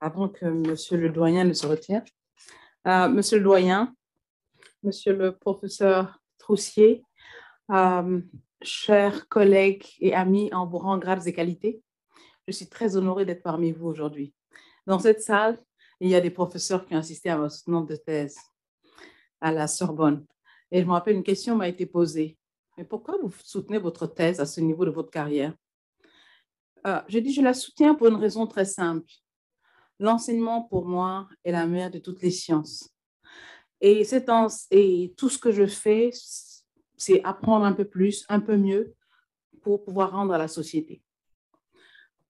avant que Monsieur le doyen ne se retire. Monsieur le doyen, Monsieur le professeur Troussier, euh, chers collègues et amis en vos rangs, grades et qualités, je suis très honorée d'être parmi vous aujourd'hui. Dans cette salle, il y a des professeurs qui ont assisté à votre soutenance de thèse à la Sorbonne. Et je me rappelle, une question m'a été posée. Mais pourquoi vous soutenez votre thèse à ce niveau de votre carrière? J'ai dit, je la soutiens pour une raison très simple. L'enseignement, pour moi, est la mère de toutes les sciences. Et tout ce que je fais, c'est apprendre un peu plus, un peu mieux pour pouvoir rendre à la société.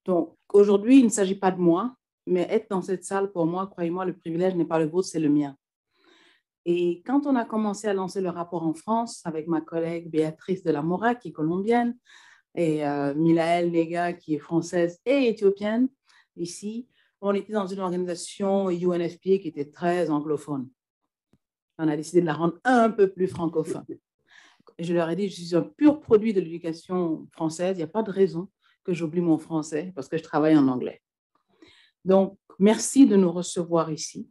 Donc, aujourd'hui, il ne s'agit pas de moi, mais être dans cette salle, pour moi, croyez-moi, le privilège n'est pas le vôtre, c'est le mien. Et quand on a commencé à lancer le rapport en France avec ma collègue Béatrice de la Mora, qui est colombienne, et Milaël Lega, qui est française et éthiopienne, ici, on était dans une organisation UNFPA qui était très anglophone. On a décidé de la rendre un peu plus francophone. Je leur ai dit, je suis un pur produit de l'éducation française, il n'y a pas de raison que j'oublie mon français parce que je travaille en anglais. Donc, merci de nous recevoir ici.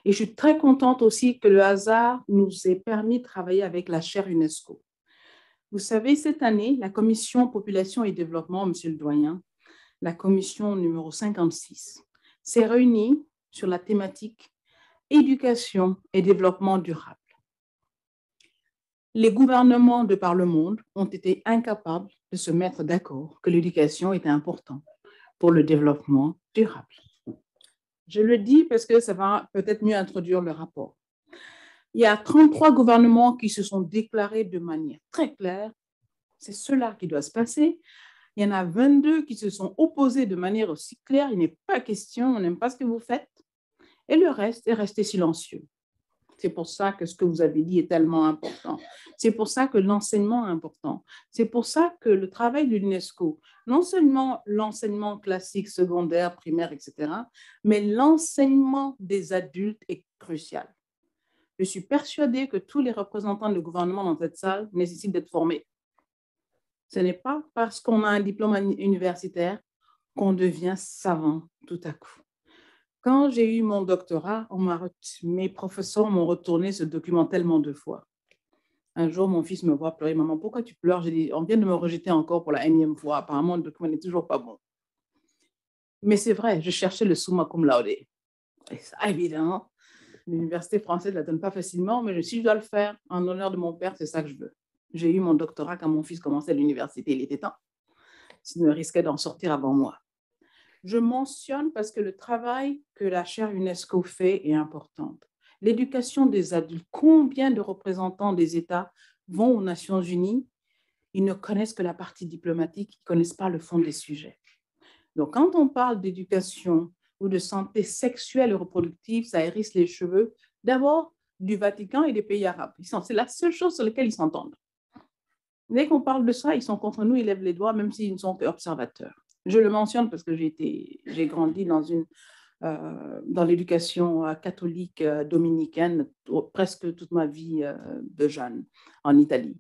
Et je suis très contente aussi que le hasard nous ait permis de travailler avec la chaire UNESCO. Vous savez, cette année, la commission Population et Développement, Monsieur le doyen, la commission numéro 56, s'est réunie sur la thématique Éducation et développement durable. Les gouvernements de par le monde ont été incapables de se mettre d'accord que l'éducation était importante pour le développement durable. Je le dis parce que ça va peut-être mieux introduire le rapport. Il y a 33 gouvernements qui se sont déclarés de manière très claire. C'est cela qui doit se passer. Il y en a 22 qui se sont opposés de manière aussi claire. Il n'est pas question, on n'aime pas ce que vous faites. Et le reste est resté silencieux. C'est pour ça que ce que vous avez dit est tellement important. C'est pour ça que l'enseignement est important. C'est pour ça que le travail de l'UNESCO, non seulement l'enseignement classique, secondaire, primaire, etc., mais l'enseignement des adultes est crucial. Je suis persuadée que tous les représentants du gouvernement dans cette salle nécessitent d'être formés. Ce n'est pas parce qu'on a un diplôme universitaire qu'on devient savant tout à coup. Quand j'ai eu mon doctorat, mes professeurs m'ont retourné ce document tellement de fois. Un jour, mon fils me voit pleurer. Maman, pourquoi tu pleures? J'ai dit, on vient de me rejeter encore pour la énième fois. Apparemment, le document n'est toujours pas bon. Mais c'est vrai, je cherchais le summa cum laude. Et ça, évidemment, l'université française ne la donne pas facilement, mais si je dois le faire en honneur de mon père, c'est ça que je veux. J'ai eu mon doctorat quand mon fils commençait l'université. Il était temps. S'il ne risquait d'en sortir avant moi. Je mentionne parce que le travail que la chaire UNESCO fait est important. L'éducation des adultes, combien de représentants des États vont aux Nations Unies? Ils ne connaissent que la partie diplomatique, ils ne connaissent pas le fond des sujets. Donc, quand on parle d'éducation ou de santé sexuelle et reproductive, ça hérisse les cheveux d'abord du Vatican et des pays arabes. C'est la seule chose sur laquelle ils s'entendent. Dès qu'on parle de ça, ils sont contre nous, ils lèvent les doigts, même s'ils ne sont qu'observateurs. Je le mentionne parce que j'ai grandi dans l'éducation catholique dominicaine presque toute ma vie de jeune en Italie.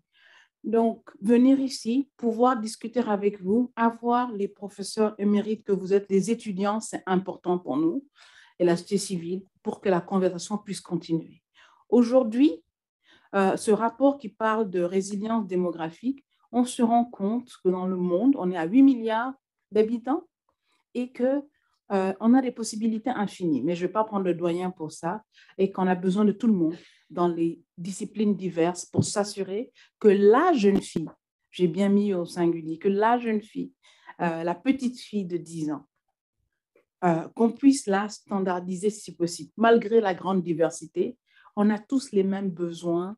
Donc, venir ici, pouvoir discuter avec vous, avoir les professeurs émérites que vous êtes, les étudiants, c'est important pour nous et la société civile pour que la conversation puisse continuer. Aujourd'hui, ce rapport qui parle de résilience démographique, on se rend compte que dans le monde, on est à 8 milliards d'habitants et qu'on a des possibilités infinies. Mais je ne vais pas prendre le doyen pour ça et qu'on a besoin de tout le monde dans les disciplines diverses pour s'assurer que la jeune fille, j'ai bien mis au singulier, que la jeune fille, la petite fille de 10 ans, qu'on puisse la standardiser si possible. Malgré la grande diversité, on a tous les mêmes besoins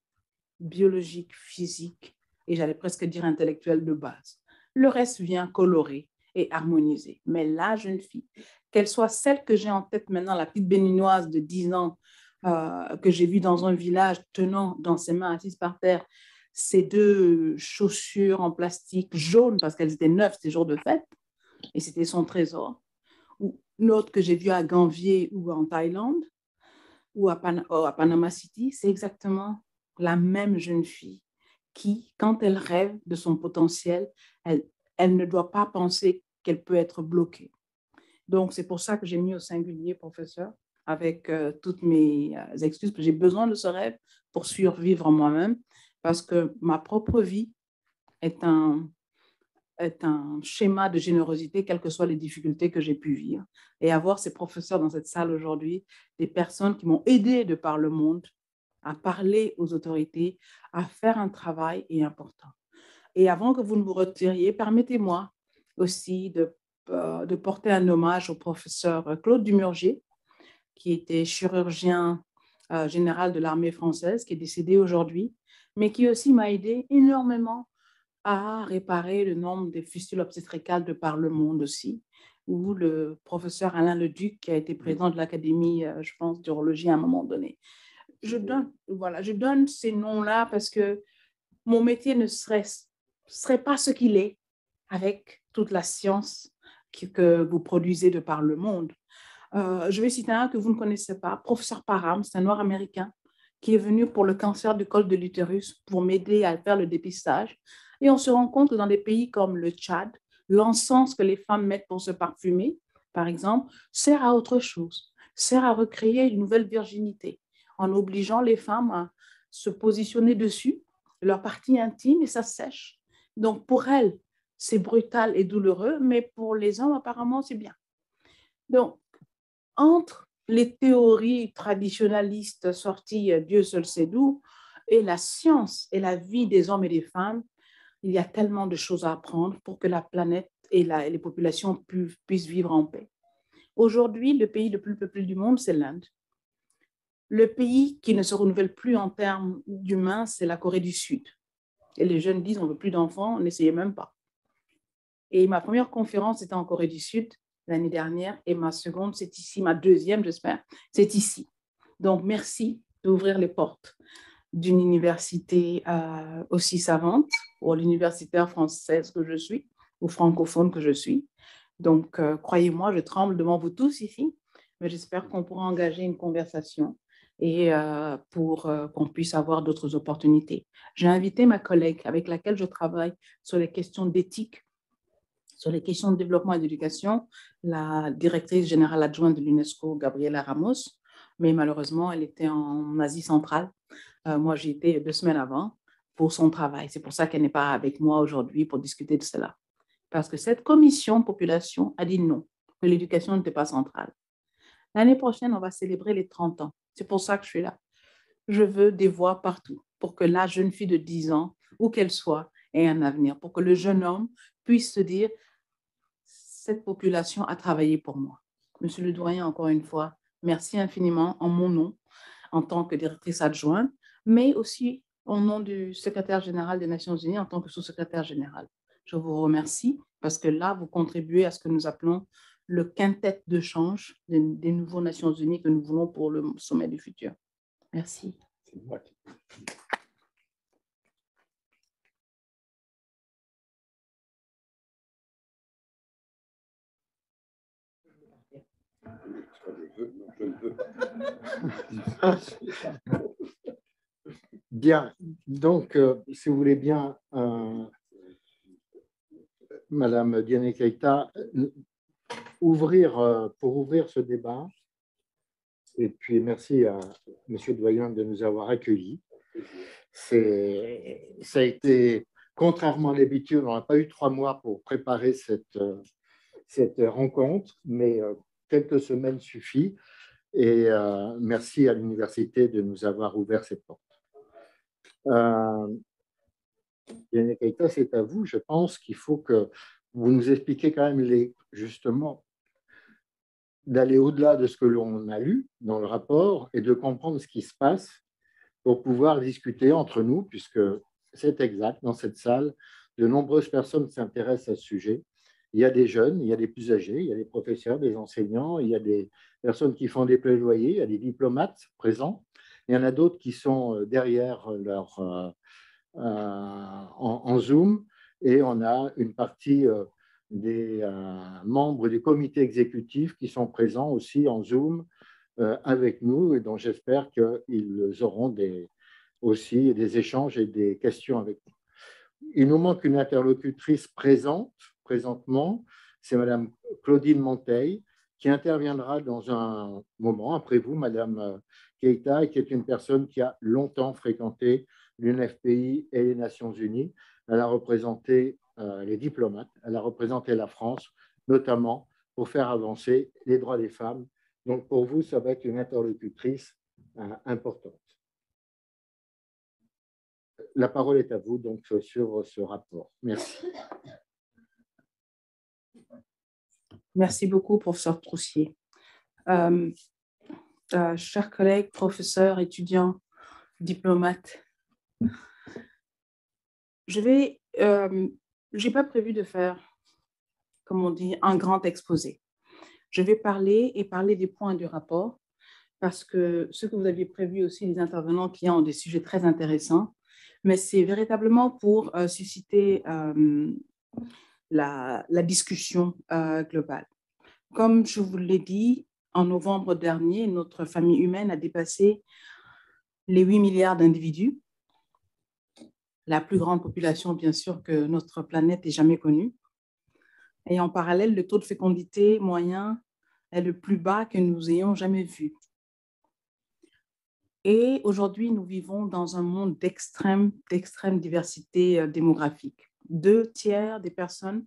biologiques, physiques et j'allais presque dire intellectuels de base. Le reste vient colorer et harmoniser. Mais la jeune fille, qu'elle soit celle que j'ai en tête maintenant, la petite béninoise de 10 ans que j'ai vue dans un village tenant dans ses mains assise par terre ces deux chaussures en plastique jaunes parce qu'elles étaient neuves, c'était jour de fête et c'était son trésor. Ou une autre que j'ai vue à Gambier ou en Thaïlande ou à Panama City, c'est exactement la même jeune fille qui, quand elle rêve de son potentiel, elle ne doit pas penser qu'elle peut être bloquée. Donc, c'est pour ça que j'ai mis au singulier professeur, avec toutes mes excuses. J'ai besoin de ce rêve pour survivre moi-même, parce que ma propre vie est un schéma de générosité, quelles que soient les difficultés que j'ai pu vivre. Et avoir ces professeurs dans cette salle aujourd'hui, des personnes qui m'ont aidé de par le monde à parler aux autorités, à faire un travail est important. Et avant que vous ne vous retiriez, permettez-moi aussi de porter un hommage au professeur Claude Dumurgier, qui était chirurgien général de l'armée française, qui est décédé aujourd'hui, mais qui aussi m'a aidé énormément à réparer le nombre des fistules obstétricales de par le monde aussi, ou le professeur Alain Leduc, qui a été président de l'Académie, je pense, d'urologie à un moment donné. Je donne ces noms-là parce que mon métier ne serait pas ce qu'il est avec toute la science que vous produisez de par le monde. Je vais citer un que vous ne connaissez pas, professeur Parham, c'est un noir américain qui est venu pour le cancer du col de l'utérus pour m'aider à faire le dépistage. Et on se rend compte que dans des pays comme le Tchad, l'encens que les femmes mettent pour se parfumer, par exemple, sert à autre chose, sert à recréer une nouvelle virginité en obligeant les femmes à se positionner dessus, leur partie intime, et ça sèche. Donc pour elles, c'est brutal et douloureux, mais pour les hommes, apparemment, c'est bien. Donc, entre les théories traditionnalistes sorties Dieu seul sait d'où et la science et la vie des hommes et des femmes, il y a tellement de choses à apprendre pour que la planète et les populations puissent vivre en paix. Aujourd'hui, le pays le plus peuplé du monde, c'est l'Inde. Le pays qui ne se renouvelle plus en termes d'humains, c'est la Corée du Sud. Et les jeunes disent, on ne veut plus d'enfants, on n'essayait même pas. Et ma première conférence était en Corée du Sud l'année dernière et ma seconde, c'est ici, ma deuxième, j'espère, c'est ici. Donc, merci d'ouvrir les portes d'une université aussi savante pour l'universitaire française que je suis ou francophone que je suis. Donc, croyez-moi, je tremble devant vous tous ici, mais j'espère qu'on pourra engager une conversation et pour qu'on puisse avoir d'autres opportunités. J'ai invité ma collègue avec laquelle je travaille sur les questions d'éthique, sur les questions de développement et d'éducation, la directrice générale adjointe de l'UNESCO, Gabriela Ramos, mais malheureusement, elle était en Asie centrale. Moi, j'y étais 2 semaines avant pour son travail. C'est pour ça qu'elle n'est pas avec moi aujourd'hui pour discuter de cela. Parce que cette commission population a dit non, que l'éducation n'était pas centrale. L'année prochaine, on va célébrer les 30 ans. C'est pour ça que je suis là. Je veux des voix partout pour que la jeune fille de 10 ans, où qu'elle soit, ait un avenir, pour que le jeune homme puisse se dire, cette population a travaillé pour moi. Monsieur le doyen, encore une fois, merci infiniment en mon nom, en tant que directrice adjointe, mais aussi au nom du secrétaire général des Nations Unies, en tant que sous-secrétaire général. Je vous remercie parce que là, vous contribuez à ce que nous appelons le quintet de change des nouveaux Nations Unies que nous voulons pour le sommet du futur. Merci. Bien, donc, si vous voulez bien, Madame Diane Keita, pour ouvrir ce débat, et puis merci à Monsieur Doyen de nous avoir accueillis. Ça a été, contrairement à l'habitude, on n'a pas eu 3 mois pour préparer cette rencontre, mais quelques semaines suffit. Et merci à l'université de nous avoir ouvert cette porte. Diane Keita, c'est à vous. Je pense qu'il faut que vous nous expliquiez quand même justement d'aller au-delà de ce que l'on a lu dans le rapport et de comprendre ce qui se passe pour pouvoir discuter entre nous, puisque c'est exact, dans cette salle, de nombreuses personnes s'intéressent à ce sujet. Il y a des jeunes, il y a des plus âgés, il y a des professeurs, des enseignants, il y a des personnes qui font des plaidoyers, il y a des diplomates présents, il y en a d'autres qui sont derrière en Zoom, et on a une partie des membres du comité exécutif qui sont présents aussi en Zoom avec nous, et dont j'espère qu'ils auront aussi des échanges et des questions avec nous. Il nous manque une interlocutrice présentement, c'est Madame Claudine Monteil, qui interviendra dans un moment après vous, Madame Keïta, qui est une personne qui a longtemps fréquenté l'UNFPI et les Nations Unies. Elle a représenté les diplomates, elle a représenté la France, notamment pour faire avancer les droits des femmes. Donc, pour vous, ça va être une interlocutrice importante. La parole est à vous, donc, sur ce rapport. Merci. Merci beaucoup, professeur Troussier. Chers collègues, professeurs, étudiants, diplomates, je n'ai pas prévu de faire, comme on dit, un grand exposé. Je vais parler des points du rapport, parce que ce que vous aviez prévu aussi, les intervenants qui ont des sujets très intéressants, mais c'est véritablement pour susciter la discussion globale. Comme je vous l'ai dit, en novembre dernier, notre famille humaine a dépassé les 8 milliards d'individus, la plus grande population, bien sûr, que notre planète ait jamais connue. Et en parallèle, le taux de fécondité moyen est le plus bas que nous ayons jamais vu. Et aujourd'hui, nous vivons dans un monde d'extrême diversité démographique. 2/3 des personnes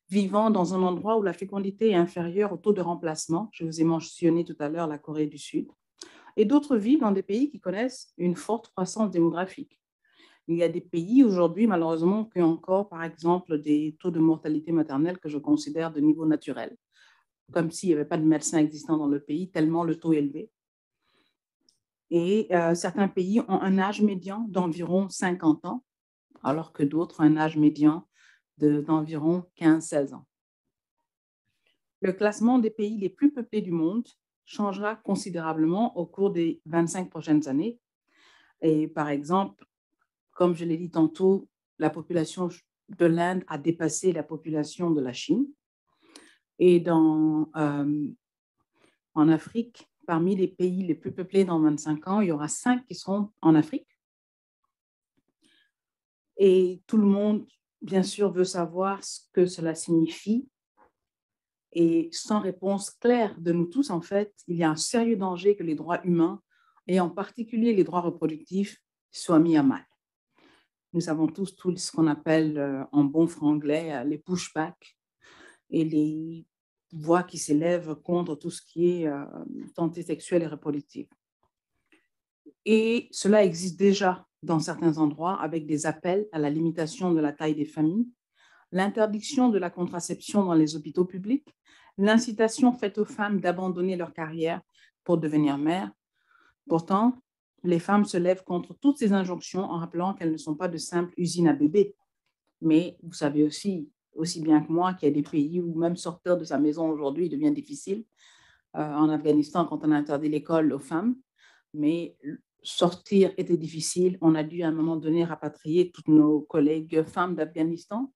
vivant dans un endroit où la fécondité est inférieure au taux de remplacement. Je vous ai mentionné tout à l'heure la Corée du Sud. Et d'autres vivent dans des pays qui connaissent une forte croissance démographique. Il y a des pays aujourd'hui, malheureusement, qui ont encore, par exemple, des taux de mortalité maternelle que je considère de niveau naturel, comme s'il n'y avait pas de médecins existants dans le pays, tellement le taux est élevé. Et certains pays ont un âge médian d'environ 50 ans, alors que d'autres ont un âge médian d'environ 15-16 ans. Le classement des pays les plus peuplés du monde changera considérablement au cours des 25 prochaines années. Et par exemple, comme je l'ai dit tantôt, la population de l'Inde a dépassé la population de la Chine. Et en Afrique, parmi les pays les plus peuplés dans 25 ans, il y aura 5 qui seront en Afrique. Et tout le monde, bien sûr, veut savoir ce que cela signifie. Et sans réponse claire de nous tous, en fait, il y a un sérieux danger que les droits humains, et en particulier les droits reproductifs, soient mis à mal. Nous avons tous ce qu'on appelle en bon franglais les pushbacks et les voix qui s'élèvent contre tout ce qui est santé sexuelle et reproductive. Et cela existe déjà dans certains endroits avec des appels à la limitation de la taille des familles, l'interdiction de la contraception dans les hôpitaux publics, l'incitation faite aux femmes d'abandonner leur carrière pour devenir mères. Pourtant, les femmes se lèvent contre toutes ces injonctions en rappelant qu'elles ne sont pas de simples usines à bébés. Mais vous savez aussi bien que moi qu'il y a des pays où même sortir de sa maison aujourd'hui devient difficile. En Afghanistan, quand on a interdit l'école aux femmes, mais sortir était difficile. On a dû à un moment donné rapatrier toutes nos collègues femmes d'Afghanistan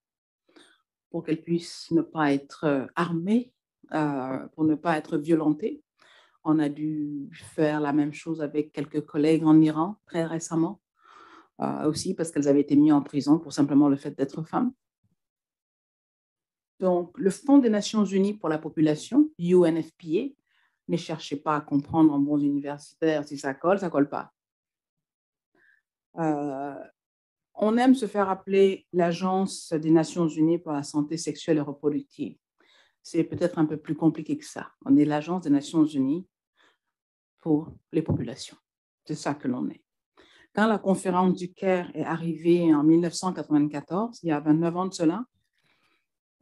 pour qu'elles puissent ne pas être armées, pour ne pas être violentées. On a dû faire la même chose avec quelques collègues en Iran très récemment, aussi parce qu'elles avaient été mises en prison pour simplement le fait d'être femmes. Donc, le Fonds des Nations Unies pour la population, UNFPA, ne cherchez pas à comprendre en bons universitaires si ça colle pas. On aime se faire appeler l'Agence des Nations Unies pour la santé sexuelle et reproductive. C'est peut-être un peu plus compliqué que ça. On est l'Agence des Nations Unies pour les populations. C'est ça que l'on est. Quand la conférence du Caire est arrivée en 1994, il y a 29 ans de cela,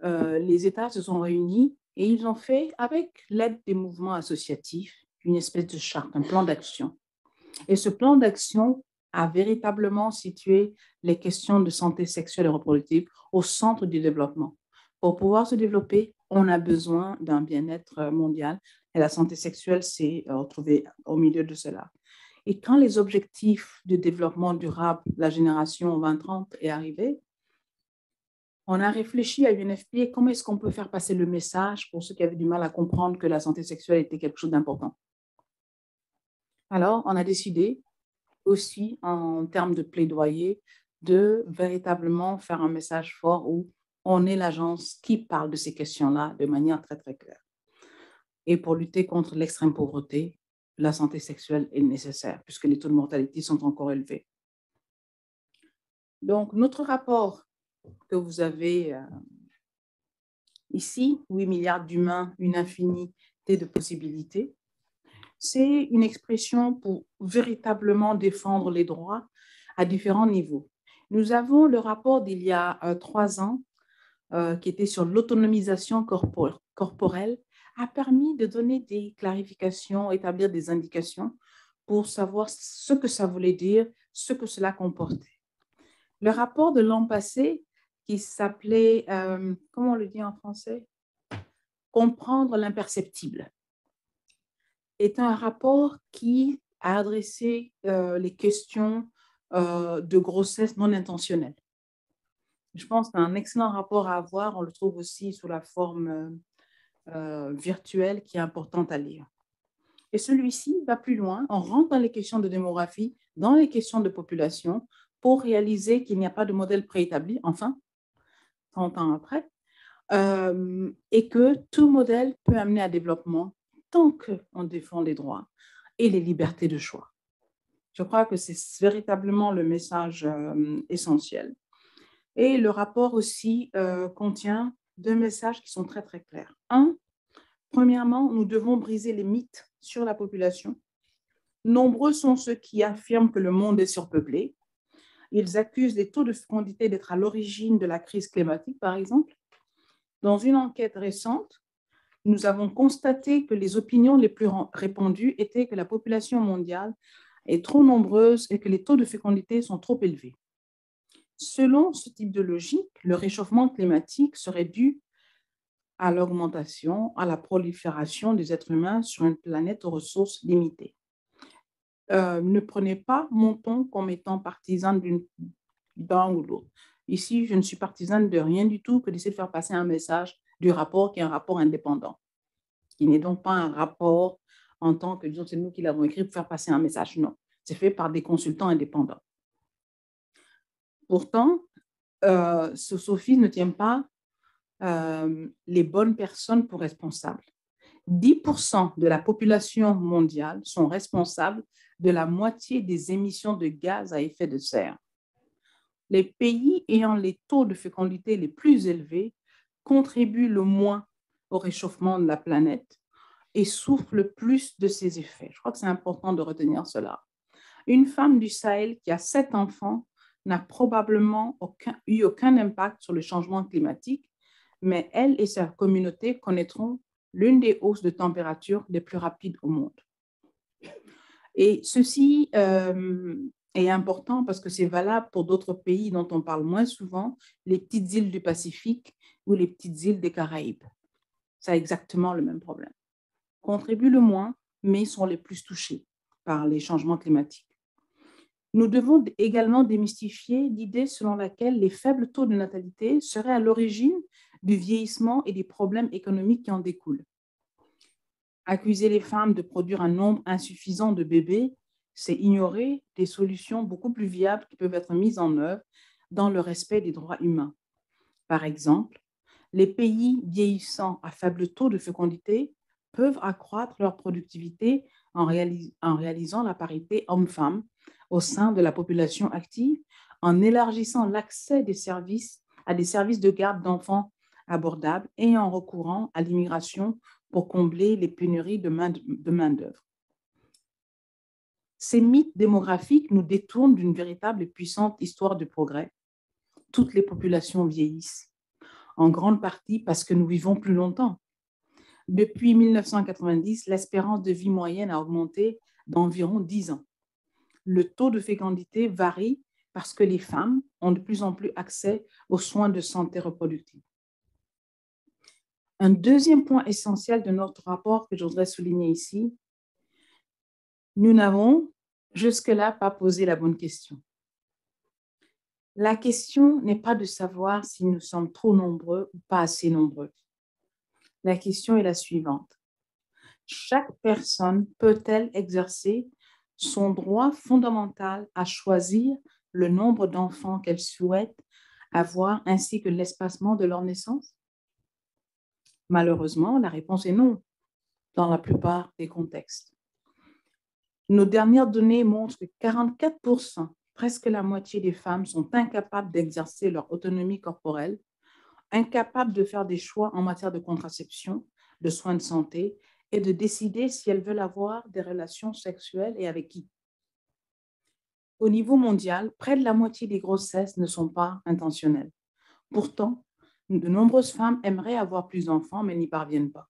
les États se sont réunis et ils ont fait, avec l'aide des mouvements associatifs, une espèce de charte, un plan d'action. Et ce plan d'action a véritablement situé les questions de santé sexuelle et reproductive au centre du développement. Pour pouvoir se développer, on a besoin d'un bien-être mondial et la santé sexuelle s'est retrouvée au milieu de cela. Et quand les objectifs de développement durable, la génération 2030 est arrivée, on a réfléchi à UNFPA comment est-ce qu'on peut faire passer le message pour ceux qui avaient du mal à comprendre que la santé sexuelle était quelque chose d'important. Alors, on a décidé aussi, en termes de plaidoyer, de véritablement faire un message fort où on est l'agence qui parle de ces questions-là de manière très, très claire. Et pour lutter contre l'extrême pauvreté, la santé sexuelle est nécessaire puisque les taux de mortalité sont encore élevés. Donc, notre rapport que vous avez ici, 8 milliards d'humains, une infinité de possibilités, c'est une expression pour véritablement défendre les droits à différents niveaux. Nous avons le rapport d'il y a 3 ans qui était sur l'autonomisation corporelle, a permis de donner des clarifications, établir des indications pour savoir ce que ça voulait dire, ce que cela comportait. Le rapport de l'an passé, qui s'appelait, comment on le dit en français? Comprendre l'imperceptible, est un rapport qui a adressé les questions de grossesse non intentionnelle. Je pense que c'est un excellent rapport à avoir. On le trouve aussi sous la forme virtuelle qui est importante à lire. Et celui-ci va plus loin. On rentre dans les questions de démographie, dans les questions de population, pour réaliser qu'il n'y a pas de modèle préétabli, enfin, 30 ans après, et que tout modèle peut amener à développement tant qu'on défend les droits et les libertés de choix. Je crois que c'est véritablement le message essentiel. Et le rapport aussi contient 2 messages qui sont très, très clairs. Premièrement, nous devons briser les mythes sur la population. Nombreux sont ceux qui affirment que le monde est surpeuplé. Ils accusent les taux de fécondité d'être à l'origine de la crise climatique, par exemple. Dans une enquête récente, nous avons constaté que les opinions les plus répandues étaient que la population mondiale est trop nombreuse et que les taux de fécondité sont trop élevés. Selon ce type de logique, le réchauffement climatique serait dû à l'augmentation, à la prolifération des êtres humains sur une planète aux ressources limitées. Ne prenez pas mon ton comme étant partisan d'un ou l'autre. Ici, je ne suis partisane de rien du tout que d'essayer de faire passer un message du rapport qui est un rapport indépendant, qui n'est donc pas un rapport en tant que, disons, c'est nous qui l'avons écrit pour faire passer un message. Non, c'est fait par des consultants indépendants. Pourtant, ce sophisme ne tient pas les bonnes personnes pour responsables. 10% de la population mondiale sont responsables de la moitié des émissions de gaz à effet de serre. Les pays ayant les taux de fécondité les plus élevés contribuent le moins au réchauffement de la planète et souffrent le plus de ses effets. Je crois que c'est important de retenir cela. Une femme du Sahel qui a 7 enfants n'a probablement eu aucun impact sur le changement climatique, mais elle et sa communauté connaîtront l'une des hausses de température les plus rapides au monde. Et ceci est important parce que c'est valable pour d'autres pays dont on parle moins souvent, les petites îles du Pacifique ou les petites îles des Caraïbes. Ça a exactement le même problème. Contribuent le moins, mais sont les plus touchés par les changements climatiques. Nous devons également démystifier l'idée selon laquelle les faibles taux de natalité seraient à l'origine du vieillissement et des problèmes économiques qui en découlent. Accuser les femmes de produire un nombre insuffisant de bébés, c'est ignorer des solutions beaucoup plus viables qui peuvent être mises en œuvre dans le respect des droits humains. Par exemple, les pays vieillissants à faible taux de fécondité peuvent accroître leur productivité en réalisant la parité homme-femme au sein de la population active, en élargissant l'accès à des services de garde d'enfants abordables et en recourant à l'immigration pour combler les pénuries de main-d'œuvre. Ces mythes démographiques nous détournent d'une véritable et puissante histoire du progrès. Toutes les populations vieillissent, en grande partie parce que nous vivons plus longtemps. Depuis 1990, l'espérance de vie moyenne a augmenté d'environ 10 ans. Le taux de fécondité varie parce que les femmes ont de plus en plus accès aux soins de santé reproductive. Un deuxième point essentiel de notre rapport que je voudrais souligner ici, nous n'avons jusque-là pas posé la bonne question. La question n'est pas de savoir si nous sommes trop nombreux ou pas assez nombreux. La question est la suivante. Chaque personne peut-elle exercer son droit fondamental à choisir le nombre d'enfants qu'elle souhaite avoir ainsi que l'espacement de leur naissance? Malheureusement, la réponse est non. dans la plupart des contextes. Nos dernières données montrent que 44%, presque la moitié des femmes, sont incapables d'exercer leur autonomie corporelle, incapables de faire des choix en matière de contraception, de soins de santé et de décider si elles veulent avoir des relations sexuelles et avec qui. Au niveau mondial, près de la moitié des grossesses ne sont pas intentionnelles. Pourtant, de nombreuses femmes aimeraient avoir plus d'enfants, mais n'y parviennent pas.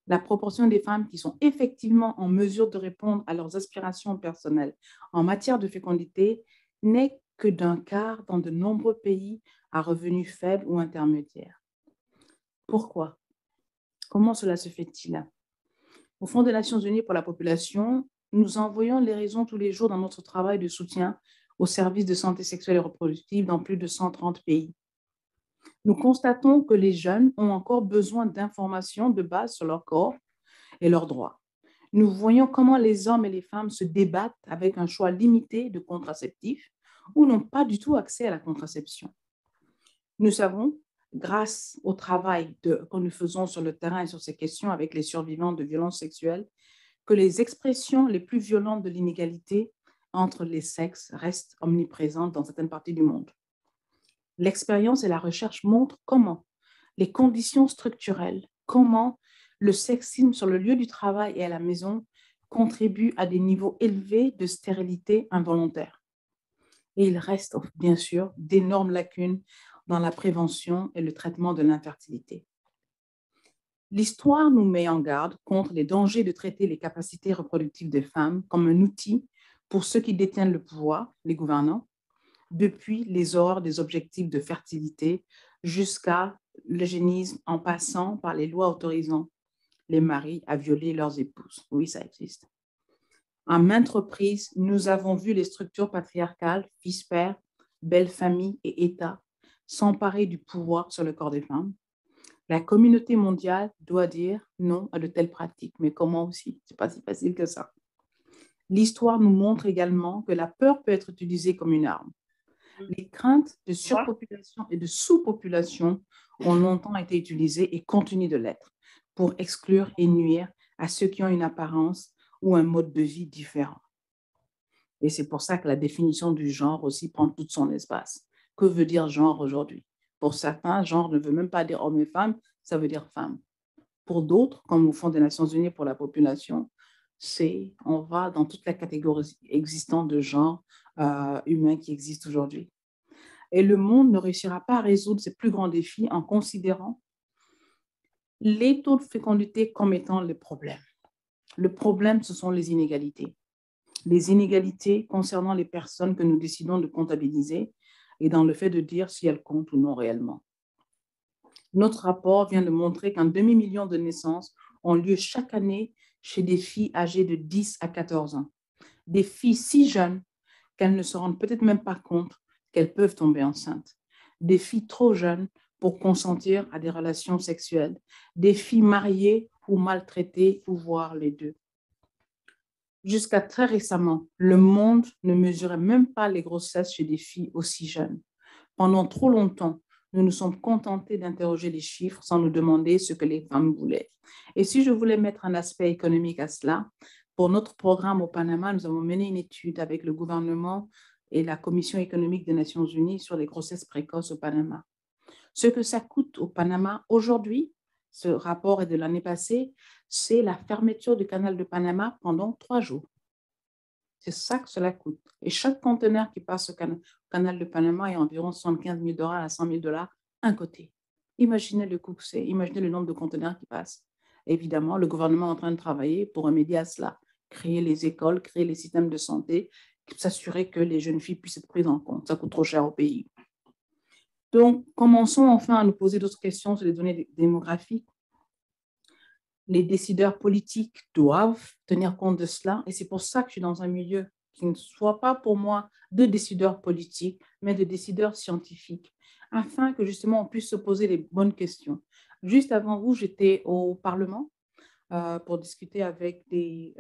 La proportion des femmes qui sont effectivement en mesure de répondre à leurs aspirations personnelles en matière de fécondité n'est que d'un quart dans de nombreux pays à revenus faibles ou intermédiaires. Pourquoi? Comment cela se fait-il? Au Fonds des Nations Unies pour la population, nous envoyons les raisons tous les jours dans notre travail de soutien aux services de santé sexuelle et reproductive dans plus de 130 pays. Nous constatons que les jeunes ont encore besoin d'informations de base sur leur corps et leurs droits. Nous voyons comment les hommes et les femmes se débattent avec un choix limité de contraceptifs ou n'ont pas du tout accès à la contraception. Nous savons, grâce au travail que nous faisons sur le terrain et sur ces questions avec les survivants de violences sexuelles, que les expressions les plus violentes de l'inégalité entre les sexes restent omniprésentes dans certaines parties du monde. L'expérience et la recherche montrent comment les conditions structurelles, comment le sexisme sur le lieu du travail et à la maison contribuent à des niveaux élevés de stérilité involontaire. Et il reste bien sûr d'énormes lacunes dans la prévention et le traitement de l'infertilité. L'histoire nous met en garde contre les dangers de traiter les capacités reproductives des femmes comme un outil pour ceux qui détiennent le pouvoir, les gouvernants, depuis les horreurs des objectifs de fertilité jusqu'à l'eugénisme en passant par les lois autorisant les maris à violer leurs épouses. Oui, ça existe. À maintes reprises, nous avons vu les structures patriarcales, fils-pères, belles familles et États s'emparer du pouvoir sur le corps des femmes. La communauté mondiale doit dire non à de telles pratiques, mais comment aussi? Ce n'est pas si facile que ça. L'histoire nous montre également que la peur peut être utilisée comme une arme. Les craintes de surpopulation et de sous-population ont longtemps été utilisées et continuent de l'être pour exclure et nuire à ceux qui ont une apparence ou un mode de vie différent. Et c'est pour ça que la définition du genre aussi prend tout son espace. Que veut dire genre aujourd'hui? Pour certains, genre ne veut même pas dire homme et femme, ça veut dire femme. Pour d'autres, comme au Fonds des Nations Unies pour la population, on va dans toute la catégorie existante de genre humain qui existe aujourd'hui. Et le monde ne réussira pas à résoudre ces plus grands défis en considérant les taux de fécondité comme étant le problème. Le problème, ce sont les inégalités. Les inégalités concernant les personnes que nous décidons de comptabiliser et dans le fait de dire si elles comptent ou non réellement. Notre rapport vient de montrer qu'un demi-million de naissances ont lieu chaque année chez des filles âgées de 10 à 14 ans. Des filles si jeunes qu'elles ne se rendent peut-être même pas compte qu'elles peuvent tomber enceintes. Des filles trop jeunes pour consentir à des relations sexuelles. Des filles mariées ou maltraitées ou voire les deux. Jusqu'à très récemment, le monde ne mesurait même pas les grossesses chez des filles aussi jeunes. Pendant trop longtemps, nous nous sommes contentés d'interroger les chiffres sans nous demander ce que les femmes voulaient. Et si je voulais mettre un aspect économique à cela, pour notre programme au Panama, nous avons mené une étude avec le gouvernement et la Commission économique des Nations Unies sur les grossesses précoces au Panama. Ce que ça coûte au Panama aujourd'hui, ce rapport est de l'année passée, c'est la fermeture du canal de Panama pendant 3 jours. C'est ça que cela coûte. Et chaque conteneur qui passe au canal de Panama est environ 75 000 $ à 100 000 $ un côté. Imaginez le coût que c'est, imaginez le nombre de conteneurs qui passent. Évidemment, le gouvernement est en train de travailler pour remédier à cela, créer les écoles, créer les systèmes de santé, s'assurer que les jeunes filles puissent être prises en compte. Ça coûte trop cher au pays. Donc, commençons enfin à nous poser d'autres questions sur les données démographiques. Les décideurs politiques doivent tenir compte de cela et c'est pour ça que je suis dans un milieu qui ne soit pas pour moi de décideurs politiques, mais de décideurs scientifiques, afin que justement on puisse se poser les bonnes questions. Juste avant vous, j'étais au Parlement pour discuter avec des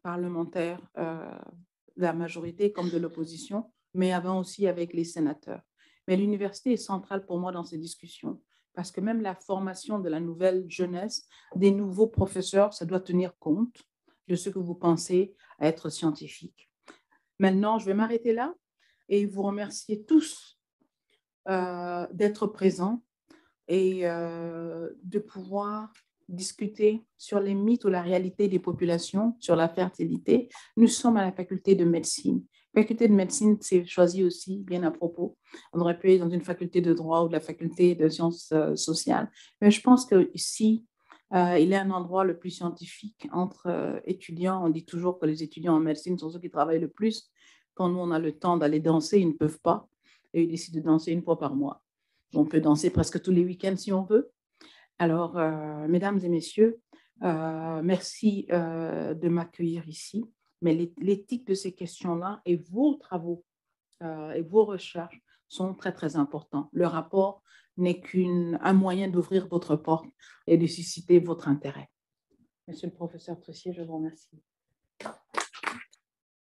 parlementaires de la majorité comme de l'opposition, mais avant aussi avec les sénateurs. Mais l'université est centrale pour moi dans ces discussions parce que même la formation de la nouvelle jeunesse, des nouveaux professeurs, ça doit tenir compte de ce que vous pensez être scientifique. Maintenant, je vais m'arrêter là et vous remercier tous d'être présents et de pouvoir discuter sur les mythes ou la réalité des populations, sur la fertilité. Nous sommes à la faculté de médecine. La faculté de médecine, c'est choisi aussi, bien à propos. On aurait pu être dans une faculté de droit ou de la faculté de sciences sociales. Mais je pense qu'ici, il est un endroit le plus scientifique entre étudiants. On dit toujours que les étudiants en médecine sont ceux qui travaillent le plus. Quand nous, on a le temps d'aller danser, ils ne peuvent pas. Et ils décident de danser une fois par mois. On peut danser presque tous les week-ends si on veut. Alors, mesdames et messieurs, merci de m'accueillir ici. Mais l'éthique de ces questions-là et vos travaux et vos recherches sont très, très importants. Le rapport n'est qu'un moyen d'ouvrir votre porte et de susciter votre intérêt. Monsieur le professeur Tressier, je vous remercie.